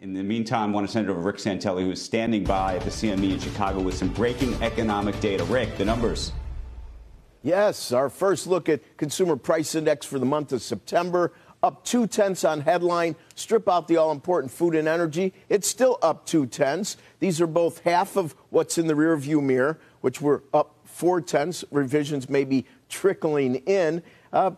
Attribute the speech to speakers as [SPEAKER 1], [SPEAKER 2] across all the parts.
[SPEAKER 1] In the meantime, I want to send it over to Rick Santelli, who's standing by at the CME in Chicago with some breaking economic data. Rick, the numbers.
[SPEAKER 2] Yes, our first look at Consumer Price Index for the month of September, up 0.2 on headline. Strip out the all-important food and energy, it's still up 0.2. These are both half of what's in the rearview mirror, which were up 0.4. Revisions may be trickling in.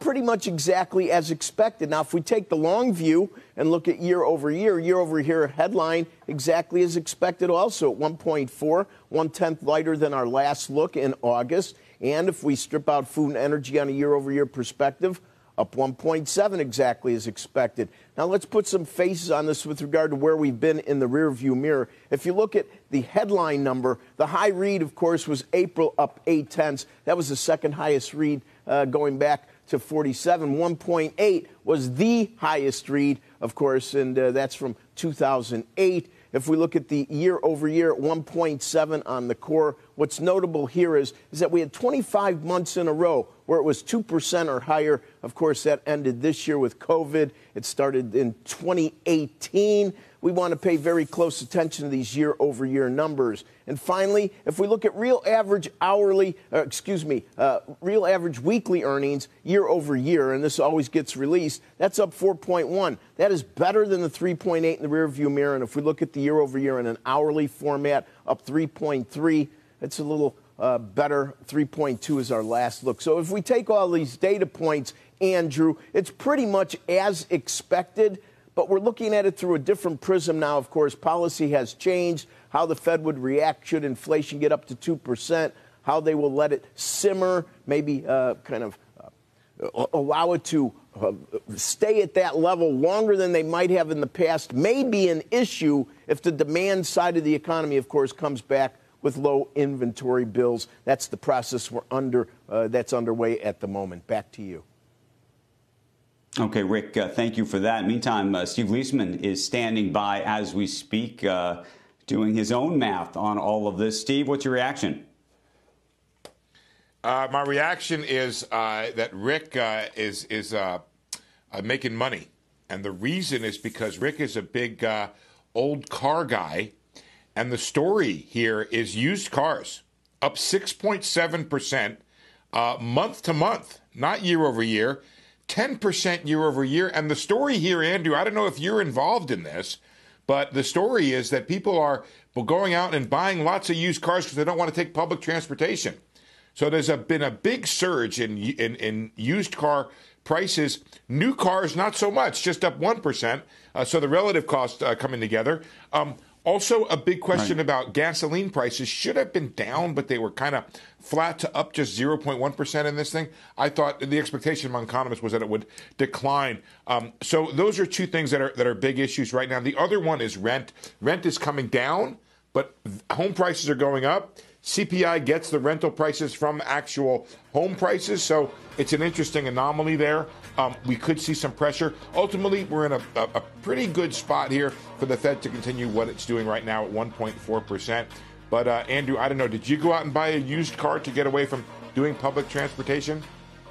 [SPEAKER 2] Pretty much exactly as expected. Now, if we take the long view and look at year-over-year headline exactly as expected also at 1.4, 1/10 lighter than our last look in August. And if we strip out food and energy on a year-over-year perspective, up 1.7 exactly as expected. Now, let's put some faces on this with regard to where we've been in the rearview mirror. If you look at the headline number, the high read, of course, was April, up 0.8. That was the second highest read going back to 47. 1.8 was the highest read, of course, and that's from 2008. If we look at the year-over-year, 1.7 on the core, what's notable here is that we had 25 months in a row where it was 2% or higher. Of course, that ended this year with COVID. It started in 2018. We want to pay very close attention to these year-over-year numbers. And finally, if we look at real average weekly earnings year-over-year, and this always gets released, that's up 4.1. That is better than the 3.8 in the rearview mirror. And if we look at the year-over-year in an hourly format, up 3.3. It's a little better. 3.2 is our last look. So if we take all these data points, Andrew, it's pretty much as expected. But we're looking at it through a different prism now. Of course, policy has changed, how the Fed would react should inflation get up to 2%, how they will let it simmer, maybe allow it to stay at that level longer than they might have in the past, may be an issue if the demand side of the economy, of course, comes back with low inventory bills. That's the process that's underway at the moment. Back to you.
[SPEAKER 1] Okay, Rick, thank you for that. Meantime, Steve Liesman is standing by as we speak, doing his own math on all of this. Steve, what's your reaction?
[SPEAKER 3] My reaction is that Rick is making money. And the reason is because Rick is a big old car guy. And the story here is used cars up 6.7% month to month, not year over year. 10% year over year. And the story here, Andrew, I don't know if you're involved in this, but the story is that people are going out and buying lots of used cars because they don't want to take public transportation. So there's been a big surge in used car prices. New cars, not so much, just up 1%. So the relative cost coming together. Also, a big question about gasoline prices. Should have been down, but they were kind of flat to up just 0.1% in this thing. I thought the expectation among economists was that it would decline. So those are two things that are big issues right now. The other one is rent. Rent is coming down, but home prices are going up. CPI gets the rental prices from actual home prices, so it's an interesting anomaly there. We could see some pressure. Ultimately, we're in a pretty good spot here for the Fed to continue what it's doing right now at 1.4%. But, Andrew, I don't know, did you go out and buy a used car to get away from doing public transportation?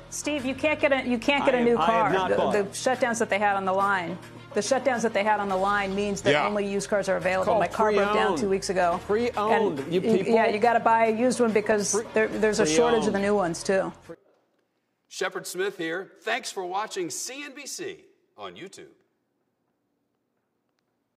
[SPEAKER 4] Steve, you can't get a new car. The shutdowns that they had on the line. The shutdowns that they had on the line means that only used cars are available. My car broke down 2 weeks ago.
[SPEAKER 5] Pre-owned, you people.
[SPEAKER 4] Yeah, you got to buy a used one because there's a shortage of the new ones, too.
[SPEAKER 6] Shepard Smith here. Thanks for watching CNBC on YouTube.